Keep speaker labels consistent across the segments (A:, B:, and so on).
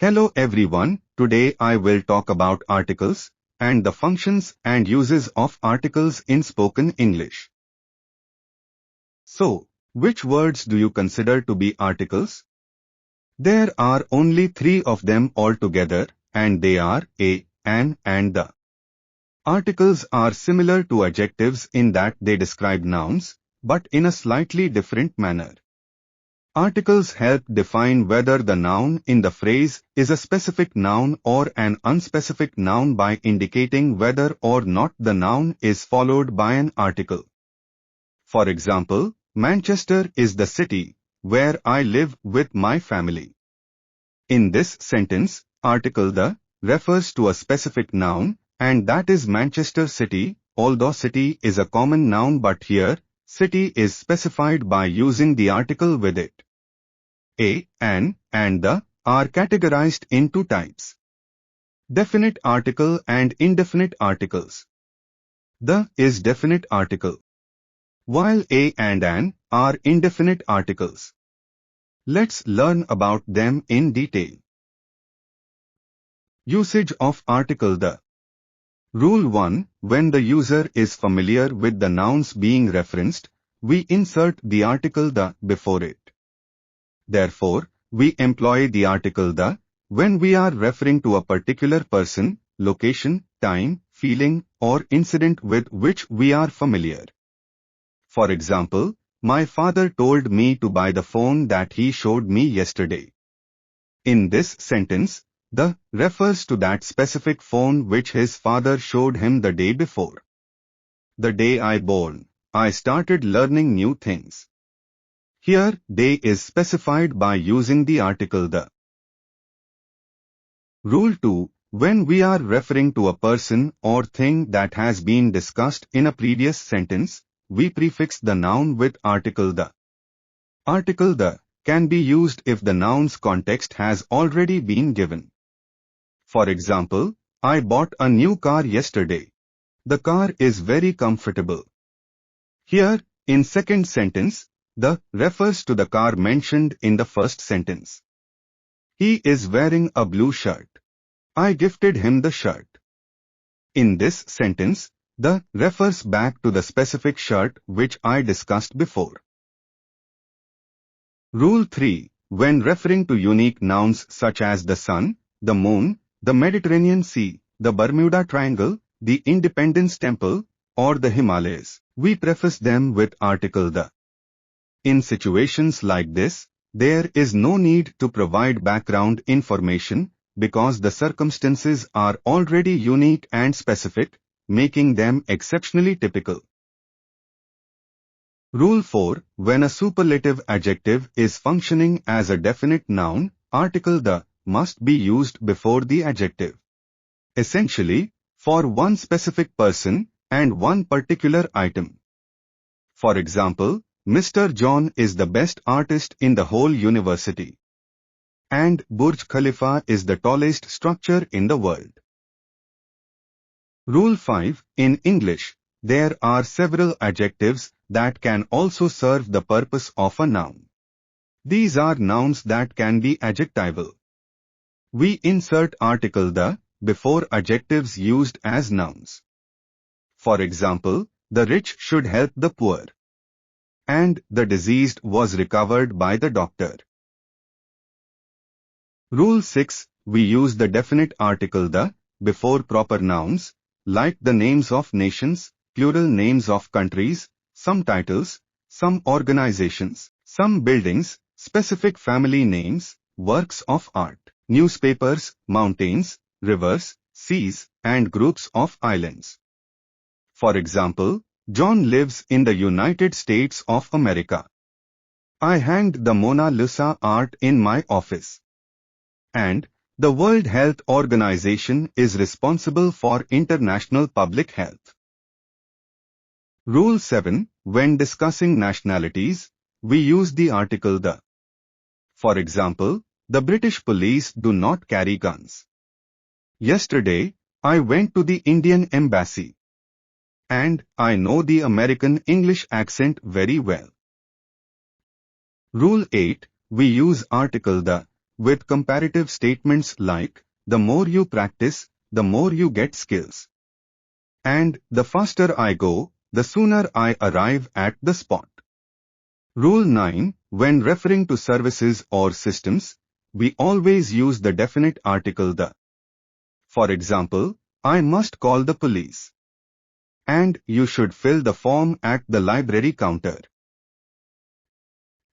A: Hello everyone, today I will talk about articles and the functions and uses of articles in spoken English. So, which words do you consider to be articles? There are only 3 of them altogether, and they are a, an and the. Articles are similar to adjectives in that they describe nouns, but in a slightly different manner. Articles help define whether the noun in the phrase is a specific noun or an unspecific noun by indicating whether or not the noun is followed by an article. For example, Manchester is the city where I live with my family. In this sentence, article the refers to a specific noun, and that is Manchester City, although city is a common noun, but here, city is specified by using the article with it. A, an, and the are categorized in 2 types: definite article and indefinite articles. The is definite article, while a and an are indefinite articles. Let's learn about them in detail. Usage of article the. Rule 1. When the user is familiar with the nouns being referenced, we insert the article the before it. Therefore, we employ the article the when we are referring to a particular person, location, time, feeling, or incident with which we are familiar. For example, my father told me to buy the phone that he showed me yesterday. In this sentence, the refers to that specific phone which his father showed him the day before. The day I born, I started learning new things. Here, day is specified by using the article the. Rule 2. When we are referring to a person or thing that has been discussed in a previous sentence, we prefix the noun with article the. Article the can be used if the noun's context has already been given. For example, I bought a new car yesterday. The car is very comfortable. Here, in second sentence, the refers to the car mentioned in the first sentence. He is wearing a blue shirt. I gifted him the shirt. In this sentence, the refers back to the specific shirt which I discussed before. Rule 3. When referring to unique nouns such as the sun, the moon, the Mediterranean Sea, the Bermuda Triangle, the Independence Temple, or the Himalayas, we preface them with article the. In situations like this, there is no need to provide background information because the circumstances are already unique and specific, making them exceptionally typical. Rule 4. When a superlative adjective is functioning as a definite noun, article the must be used before the adjective. Essentially, for one specific person and one particular item. For example, Mr. John is the best artist in the whole university. And Burj Khalifa is the tallest structure in the world. Rule 5. In English, there are several adjectives that can also serve the purpose of a noun. These are nouns that can be adjectival. We insert article the before adjectives used as nouns. For example, the rich should help the poor. And the diseased was recovered by the doctor. Rule 6. We use the definite article the before proper nouns, like the names of nations, plural names of countries, some titles, some organizations, some buildings, specific family names, works of art, newspapers, mountains, rivers, seas, and groups of islands. For example, John lives in the United States of America. I hanged the Mona Lisa art in my office. And the World Health Organization is responsible for international public health. Rule 7. When discussing nationalities, we use the article the. For example, the British police do not carry guns. Yesterday, I went to the Indian embassy. And I know the American English accent very well. Rule 8. We use article the with comparative statements like, the more you practice, the more you get skills. And, the faster I go, the sooner I arrive at the spot. Rule 9. When referring to services or systems, we always use the definite article the. For example, I must call the police. And, you should fill the form at the library counter.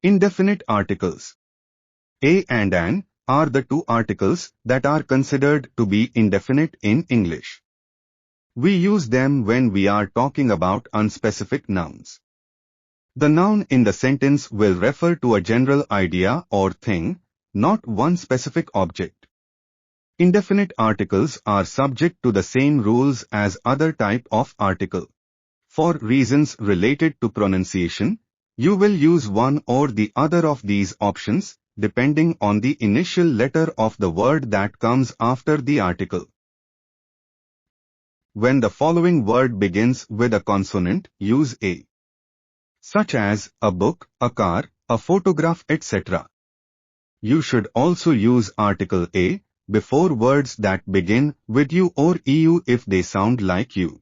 A: Indefinite articles. A and an are the two articles that are considered to be indefinite in English. We use them when we are talking about unspecific nouns. The noun in the sentence will refer to a general idea or thing, not one specific object. Indefinite articles are subject to the same rules as other type of article. For reasons related to pronunciation, you will use one or the other of these options, depending on the initial letter of the word that comes after the article. When the following word begins with a consonant, use a. Such as a book, a car, a photograph, etc. You should also use article a before words that begin with u or eu if they sound like you,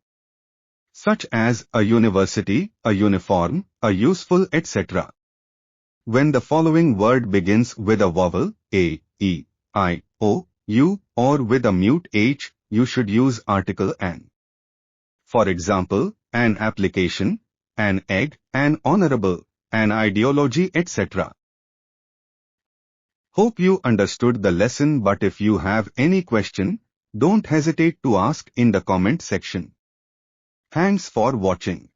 A: such as a university, a uniform, a useful, etc. When the following word begins with a vowel a, e, I, o, u or with a mute h, you should use article an. For example, an application, an egg, an honorable, an ideology, etc. Hope you understood the lesson, but if you have any question, don't hesitate to ask in the comment section. Thanks for watching.